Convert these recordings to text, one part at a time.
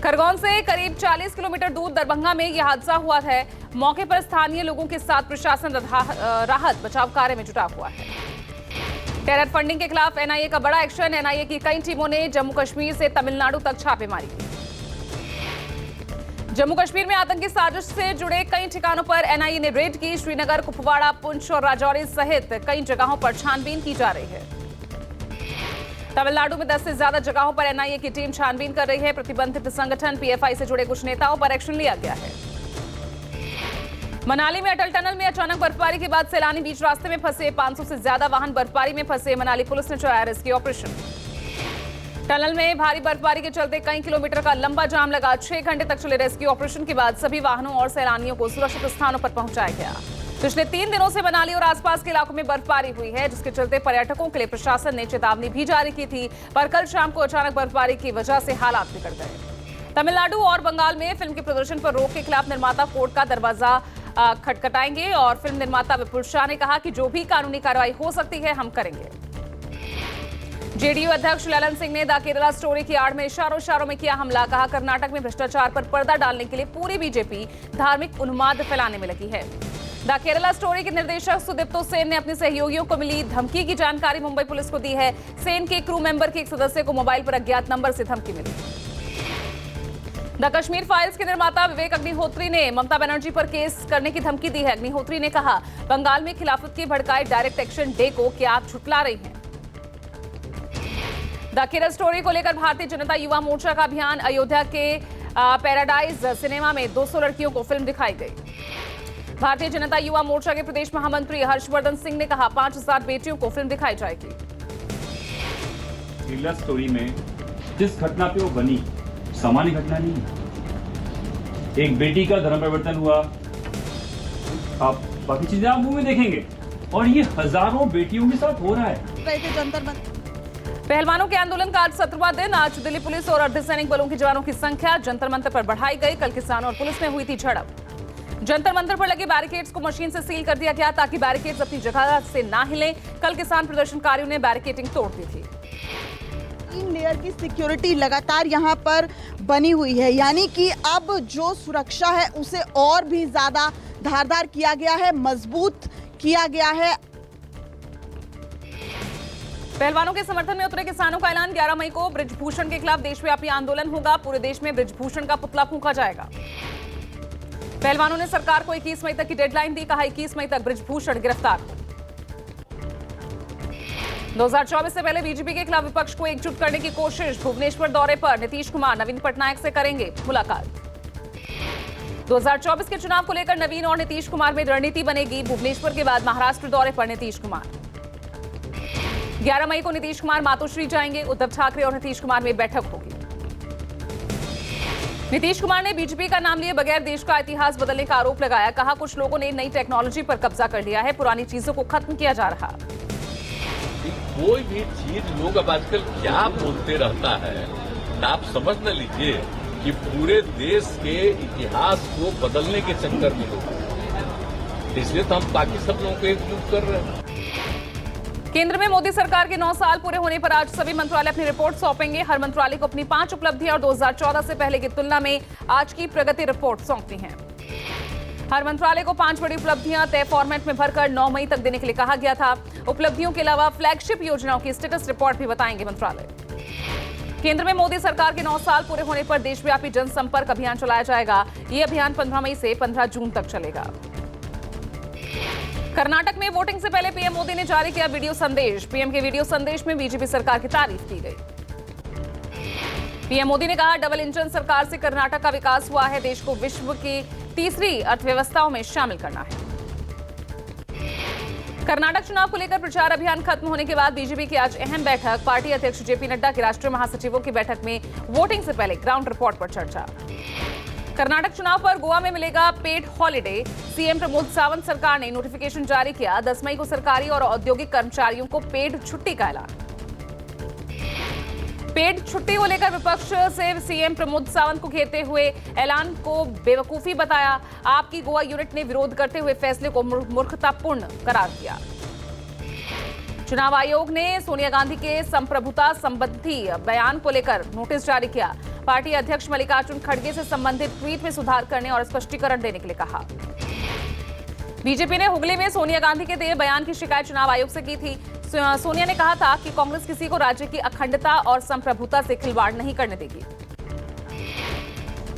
खरगोन से करीब 40 किलोमीटर दूर दरभंगा में यह हादसा हुआ है। मौके पर स्थानीय लोगों के साथ प्रशासन राहत बचाव कार्य में जुटा हुआ है। टेरर फंडिंग के खिलाफ एनआईए का बड़ा एक्शन। एनआईए की कई टीमों ने जम्मू कश्मीर से तमिलनाडु तक छापेमारी की। जम्मू कश्मीर में आतंकी साजिश से जुड़े कई ठिकानों पर एनआईए ने रेड की। श्रीनगर, कुपवाड़ा, पुंछ और राजौरी सहित कई जगहों पर छानबीन की जा रही है। तमिलनाडु में 10 से ज्यादा जगहों पर एनआईए की टीम छानबीन कर रही है। प्रतिबंधित संगठन पीएफआई से जुड़े कुछ नेताओं पर एक्शन लिया गया है। मनाली में अटल टनल में अचानक बर्फबारी के बाद सैलानी बीच रास्ते में फंसे। 500 से ज्यादा वाहन बर्फबारी में फंसे। मनाली पुलिस ने चलाया रेस्क्यू ऑपरेशन। टनल में भारी बर्फबारी के चलते कई किलोमीटर का लंबा जाम लगा। 6 घंटे तक चले रेस्क्यू ऑपरेशन के बाद सभी वाहनों और सैलानियों को सुरक्षित स्थानों पर पहुंचाया गया। पिछले 3 दिनों से मनाली और आसपास के इलाकों में बर्फबारी हुई है, जिसके चलते पर्यटकों के लिए प्रशासन ने चेतावनी भी जारी की थी, पर कल शाम को अचानक बर्फबारी की वजह से हालात बिगड़ गए। तमिलनाडु और बंगाल में फिल्म के प्रदर्शन पर रोक के खिलाफ निर्माता कोर्ट का दरवाजा खटखटाएंगे और फिल्म निर्माता विपुल शाह ने कहा कि जो भी कानूनी कार्रवाई हो सकती है हम करेंगे। जेडीयू अध्यक्ष ललन सिंह ने द केरला स्टोरी की आड़ में इशारों में किया हमला। कहा कर्नाटक में भ्रष्टाचार पर पर्दा डालने के लिए पूरी बीजेपी धार्मिक उन्माद फैलाने में लगी है। द केरला स्टोरी के निर्देशक सुदीप्तो सेन ने अपने सहयोगियों को मिली धमकी की जानकारी मुंबई पुलिस को दी है। सेन के क्रू मेंबर के एक सदस्य को मोबाइल पर अज्ञात नंबर से धमकी मिली। द कश्मीर फाइल्स के निर्माता विवेक अग्निहोत्री ने ममता बनर्जी पर केस करने की धमकी दी है। अग्निहोत्री ने कहा, बंगाल में खिलाफत के भड़काए डायरेक्ट एक्शन डे को क्या आप झुठला रही हैं। द केरला स्टोरी को लेकर भारतीय जनता युवा मोर्चा का अभियान। अयोध्या के पैराडाइज सिनेमा में 200 लड़कियों को फिल्म दिखाई गई। भारतीय जनता युवा मोर्चा के प्रदेश महामंत्री हर्षवर्धन सिंह ने कहा, 5000 बेटियों को फिल्म दिखाई जाएगी। केरला स्टोरी में जिस घटना पे वो बनी सामान्य घटना नहीं है। एक बेटी का धर्म परिवर्तन हुआ, आप बाकी चीजें आप मूवी देखेंगे और ये हजारों बेटियों के साथ हो रहा है। पहलवानों के आंदोलन का आज 17वां दिन। आज दिल्ली पुलिस और अर्धसैनिक बलों के जवानों की संख्या जंतर मंतर पर बढ़ाई गई। कल किसानों और पुलिस में हुई थी झड़प। जंतर मंतर पर लगे बैरिकेड्स को मशीन से सील कर दिया गया ताकि बैरिकेड्स अपनी जगह से ना हिलें। कल किसान प्रदर्शनकारियों ने बैरिकेडिंग तोड़ दी थी। 3 लेयर की सिक्योरिटी लगातार यहां पर बनी हुई है, यानी कि अब जो सुरक्षा है उसे और भी ज्यादा धारदार किया गया है, मजबूत किया गया है। पहलवानों के समर्थन में उतरे किसानों का ऐलान। 11 मई को बृजभूषण के खिलाफ देशव्यापी आंदोलन होगा। पूरे देश में बृजभूषण का पुतला फूंका जाएगा। पहलवानों ने सरकार को 21 मई तक की डेडलाइन दी। कहा, 21 मई तक बृजभूषण गिरफ्तार हो। 2024 से पहले बीजेपी के खिलाफ विपक्ष को एकजुट करने की कोशिश। भुवनेश्वर दौरे पर नीतीश कुमार नवीन पटनायक से करेंगे मुलाकात। 2024 के चुनाव को लेकर नवीन और नीतीश कुमार में रणनीति बनेगी। भुवनेश्वर के बाद महाराष्ट्र दौरे पर नीतीश कुमार। 11 मई को नीतीश कुमार मातोश्री जाएंगे। उद्धव ठाकरे और नीतीश कुमार में बैठक होगी। नीतीश कुमार ने बीजेपी का नाम लिए बगैर देश का इतिहास बदलने का आरोप लगाया। कहा, कुछ लोगों ने नई टेक्नोलॉजी पर कब्जा कर लिया है, पुरानी चीजों को खत्म किया जा रहा। कोई भी चीज लोग अब आजकल क्या बोलते रहता है, आप समझ न लीजिए कि पूरे देश के इतिहास को बदलने के चक्कर में लोग, इसलिए तो हम बाकी सब लोगों को एकजुट कर रहे हैं। केंद्र में मोदी सरकार के 9 साल पूरे होने पर आज सभी मंत्रालय अपनी रिपोर्ट सौंपेंगे। हर मंत्रालय को अपनी 5 उपलब्धियां और 2014 से पहले की तुलना में आज की प्रगति रिपोर्ट सौंपनी है। हर मंत्रालय को 5 बड़ी उपलब्धियां तय फॉर्मेट में भरकर 9 मई तक देने के लिए कहा गया था। उपलब्धियों के अलावा फ्लैगशिप योजनाओं की स्टेटस रिपोर्ट भी बताएंगे मंत्रालय। केंद्र में मोदी सरकार के 9 साल पूरे होने पर देशव्यापी जनसंपर्क अभियान चलाया जाएगा। ये अभियान 15 मई से 15 जून तक चलेगा। कर्नाटक में वोटिंग से पहले पीएम मोदी ने जारी किया वीडियो संदेश। पीएम के वीडियो संदेश में बीजेपी सरकार की तारीफ की गई। पीएम मोदी ने कहा, डबल इंजन सरकार से कर्नाटक का विकास हुआ है। देश को विश्व की तीसरी अर्थव्यवस्थाओं में शामिल करना है। कर्नाटक चुनाव को लेकर प्रचार अभियान खत्म होने के बाद बीजेपी की आज अहम बैठक। पार्टी अध्यक्ष जेपी नड्डा के राष्ट्रीय महासचिवों की बैठक में वोटिंग से पहले ग्राउंड रिपोर्ट पर चर्चा। कर्नाटक चुनाव पर गोवा में मिलेगा paid holiday. CM Pramod Sawant सरकार ने नोटिफिकेशन जारी किया। 10 मई को सरकारी और औद्योगिक कर्मचारियों को पेड छुट्टी का ऐलान। पेड छुट्टी को लेकर विपक्ष से सीएम प्रमोद सावंत को घेरते हुए ऐलान को बेवकूफी बताया। आपकी गोवा यूनिट ने विरोध करते हुए फैसले को मूर्खतापूर्ण करार दिया। चुनाव आयोग ने सोनिया गांधी के संप्रभुता संबंधी बयान को लेकर नोटिस जारी किया। पार्टी अध्यक्ष मल्लिकार्जुन खड़गे से संबंधित ट्वीट में सुधार करने और स्पष्टीकरण देने के लिए कहा। बीजेपी ने हुगली में सोनिया गांधी के दिए बयान की शिकायत चुनाव आयोग से की थी। सोनिया ने कहा था कि कांग्रेस किसी को राज्य की अखंडता और संप्रभुता से खिलवाड़ नहीं करने देगी।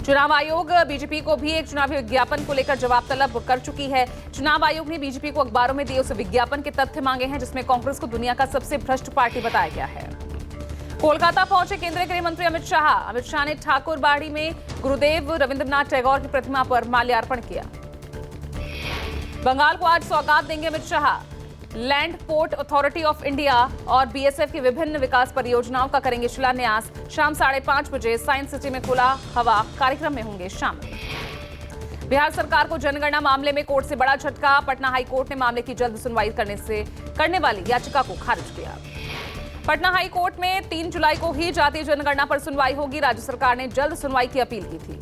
चुनाव आयोग बीजेपी को भी एक चुनावी विज्ञापन को लेकर जवाब तलब कर चुकी है। चुनाव आयोग ने बीजेपी को अखबारों में दिए उस विज्ञापन के तथ्य मांगे हैं जिसमें कांग्रेस को दुनिया का सबसे भ्रष्ट पार्टी बताया गया है। कोलकाता पहुंचे केंद्रीय गृह मंत्री अमित शाह ने ठाकुरबाड़ी में गुरुदेव रविंद्रनाथ टैगोर की प्रतिमा पर माल्यार्पण किया। बंगाल को आज सौगात देंगे Amit Shah. Land port authority of India और बीएसएफ की विभिन्न विकास परियोजनाओं का करेंगे शिलान्यास। शाम 5:30 बजे साइंस सिटी में खुला हवा कार्यक्रम में होंगे शामिल। बिहार सरकार को जनगणना मामले में कोर्ट से बड़ा झटका। पटना हाई कोर्ट ने मामले की जल्द सुनवाई करने वाली याचिका को खारिज किया। पटना हाई कोर्ट में 3 जुलाई को ही जातीय जनगणना पर सुनवाई होगी। राज्य सरकार ने जल्द सुनवाई की अपील की थी।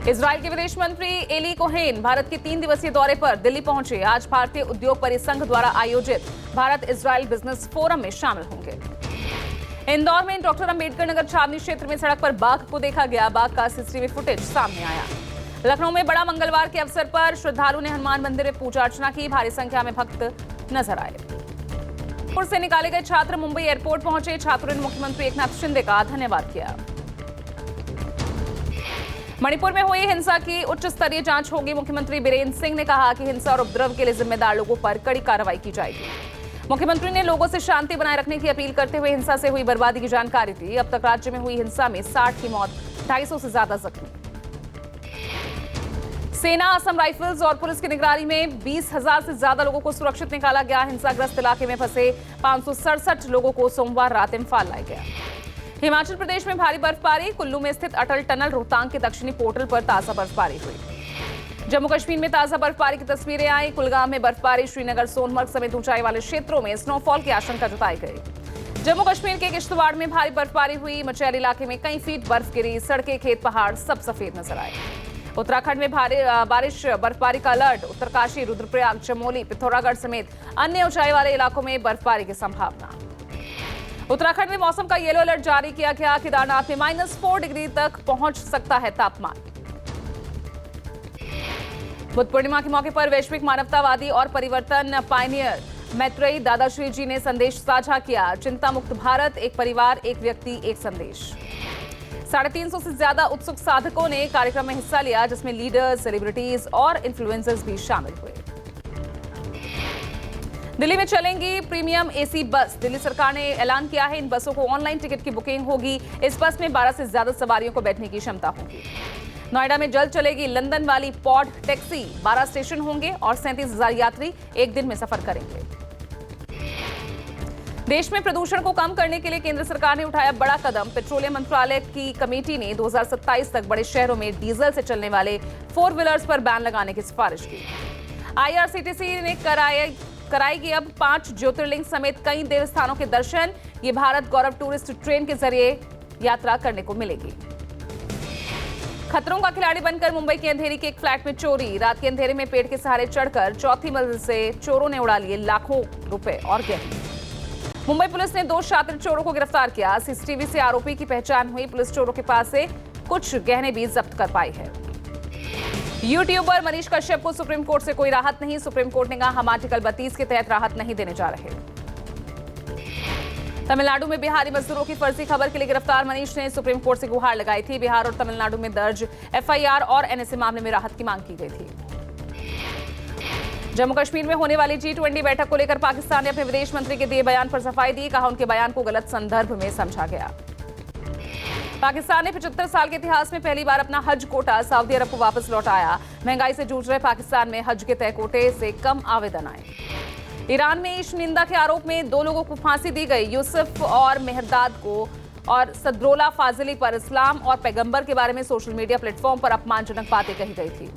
इजरायल के विदेश मंत्री एली कोहेन भारत के 3 दिवसीय दौरे पर दिल्ली पहुंचे। आज भारतीय उद्योग परिसंघ द्वारा आयोजित भारत इजरायल बिजनेस फोरम में शामिल होंगे। इंदौर में डॉक्टर अंबेडकर नगर छावनी क्षेत्र में सड़क पर बाघ को देखा गया। बाघ का सीसीटीवी फुटेज सामने आया। लखनऊ में बड़ा मंगलवार के अवसर पर श्रद्धालु ने हनुमान मंदिर में पूजा अर्चना की। भारी संख्या में भक्त नजर आए। पुर से निकाले गए छात्र मुंबई एयरपोर्ट पहुंचे। छात्रों ने मुख्यमंत्री एकनाथ शिंदे का धन्यवाद किया। मणिपुर में हुई हिंसा की उच्च स्तरीय जांच होगी। मुख्यमंत्री बीरेंद्र सिंह ने कहा कि हिंसा और उपद्रव के लिए जिम्मेदार लोगों पर कड़ी कार्रवाई की जाएगी। मुख्यमंत्री ने लोगों से शांति बनाए रखने की अपील करते हुए हिंसा से हुई बर्बादी की जानकारी दी। अब तक राज्य में हुई हिंसा में 60 की मौत, 250 से ज्यादा जख्मी। सेना, असम राइफल्स और पुलिस की निगरानी में 20,000 से ज्यादा लोगों को सुरक्षित निकाला गया। हिंसाग्रस्त इलाके में फंसे 567 लोगों को सोमवार रात इम्फाल लाया गया। हिमाचल प्रदेश में भारी बर्फबारी। कुल्लू में स्थित अटल टनल रोहतांग के दक्षिणी पोर्टल पर ताजा बर्फबारी हुई। जम्मू कश्मीर में ताजा बर्फबारी की तस्वीरें आई। कुलगाम में बर्फबारी। श्रीनगर, सोनमर्ग समेत ऊंचाई वाले क्षेत्रों में स्नोफॉल की आशंका जताई गई। जम्मू कश्मीर के किश्तवाड़ में भारी बर्फबारी हुई। मचैल इलाके में कई फीट बर्फ गिरी। सड़कें, खेत, पहाड़ सब सफेद नजर आए। उत्तराखंड में भारी बारिश, बर्फबारी का अलर्ट। उत्तरकाशी, रुद्रप्रयाग, चमोली, पिथौरागढ़ समेत अन्य ऊंचाई वाले इलाकों में बर्फबारी की संभावना। उत्तराखंड में मौसम का येलो अलर्ट जारी किया गया। केदारनाथ में -4 डिग्री तक पहुंच सकता है तापमान। बुद्ध पूर्णिमा के मौके पर वैश्विक मानवतावादी और परिवर्तन पायनियर मैत्रेयी दादाश्री जी ने संदेश साझा किया। चिंता मुक्त भारत, एक परिवार, एक व्यक्ति, एक संदेश। 350 से ज्यादा उत्सुक साधकों ने कार्यक्रम में हिस्सा लिया जिसमें लीडर्स, सेलिब्रिटीज और इन्फ्लुएंसर्स भी शामिल हुए। दिल्ली में चलेंगी प्रीमियम एसी बस। दिल्ली सरकार ने ऐलान किया है इन बसों को ऑनलाइन टिकट की बुकिंग होगी। इस बस में 12 से ज्यादा सवारियों को बैठने की क्षमता होगी। नोएडा में जल्द चलेगी लंदन वाली पॉड टैक्सी। 12 स्टेशन होंगे और 37,000 यात्री एक दिन में सफर करेंगे। देश में प्रदूषण को कम करने के लिए केंद्र सरकार ने उठाया बड़ा कदम। पेट्रोलियम मंत्रालय की कमेटी ने 2027 तक बड़े शहरों में डीजल से चलने वाले 4 व्हीलर्स पर बैन लगाने की सिफारिश की। आईआरसीटीसी ने कराएगी अब 5 ज्योतिर्लिंग समेत कई देवस्थानों के दर्शन। ये भारत गौरव टूरिस्ट ट्रेन के जरिए यात्रा करने को मिलेगी। खतरों का खिलाड़ी बनकर मुंबई के अंधेरी के एक फ्लैट में चोरी। रात के अंधेरे में पेड़ के सहारे चढ़कर 4थी मंजिल से चोरों ने उड़ा लिए लाखों रुपए और गहने। मुंबई पुलिस ने 2 शातिर चोरों को गिरफ्तार किया। सीसीटीवी से आरोपी की पहचान हुई। पुलिस चोरों के पास से कुछ गहने भी जब्त कर पाई है। यूट्यूबर मनीष कश्यप को सुप्रीम कोर्ट से कोई राहत नहीं। सुप्रीम कोर्ट ने कहा हम आर्टिकल 32 के तहत राहत नहीं देने जा रहे। तमिलनाडु में बिहारी मजदूरों की फर्जी खबर के लिए गिरफ्तार मनीष ने सुप्रीम कोर्ट से गुहार लगाई थी। बिहार और तमिलनाडु में दर्ज एफआईआर और एनएसए मामले में राहत की मांग की गई थी। जम्मू कश्मीर में होने वाली G20 बैठक को लेकर पाकिस्तान ने अपने विदेश मंत्री के दिए बयान पर सफाई दी। कहा उनके बयान को गलत संदर्भ में समझा गया। पाकिस्तान ने 75 साल के इतिहास में पहली बार अपना हज कोटा सऊदी अरब को वापस लौटाया। महंगाई से जूझ रहे पाकिस्तान में हज के तय कोटे से कम आवेदन आए। ईरान में ईश निंदा के आरोप में 2 लोगों को फांसी दी गई। यूसुफ और मेहरदाद को और सदरोला फाजिली पर इस्लाम और पैगंबर के बारे में सोशल मीडिया प्लेटफॉर्म पर अपमानजनक बातें कही गई थी।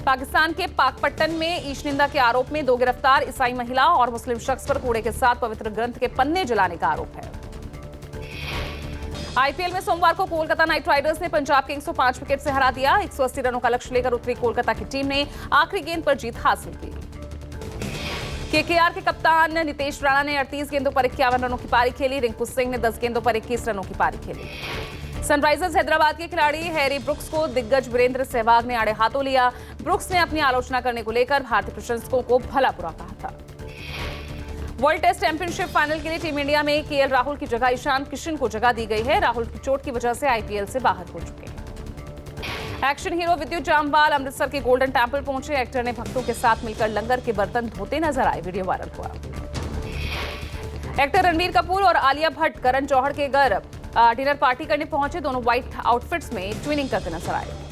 पाकिस्तान के पाकपट्टन में ईश निंदा के आरोप में 2 गिरफ्तार ईसाई महिला और मुस्लिम शख्स पर कूड़े के साथ पवित्र ग्रंथ के पन्ने जलाने का आरोप है। आईपीएल में सोमवार को कोलकाता नाइट राइडर्स ने पंजाब किंग्स को 5 विकेट से हरा दिया। 180 रनों का लक्ष्य लेकर उतरी कोलकाता की टीम ने आखिरी गेंद पर जीत हासिल की। केकेआर के कप्तान नितेश राणा ने 38 गेंदों पर 51 रनों की पारी खेली। रिंकू सिंह ने 10 गेंदों पर 21 रनों की पारी खेली। सनराइजर्स हैदराबाद के खिलाड़ी हैरी ब्रुक्स को दिग्गज वीरेंद्र सहवाग ने आड़े हाथों लिया। ब्रुक्स ने अपनी आलोचना करने को लेकर भारतीय प्रशंसकों को भला बुरा कहा था। वर्ल्ड टेस्ट चैंपियनशिप फाइनल के लिए टीम इंडिया में केएल राहुल की जगह ईशान किशन को जगह दी गई है। राहुल की चोट की वजह से आईपीएल से बाहर हो चुके हैं। एक्शन हीरो विद्युत जामवाल अमृतसर के गोल्डन टेंपल पहुंचे। एक्टर ने भक्तों के साथ मिलकर लंगर के बर्तन धोते नजर आए। वीडियो वायरल हुआ। एक्टर रणबीर कपूर और आलिया भट्ट करण जौहर के घर डिनर पार्टी करने पहुंचे। दोनों व्हाइट आउटफिट्स में ट्विनिंग करते नजर आए।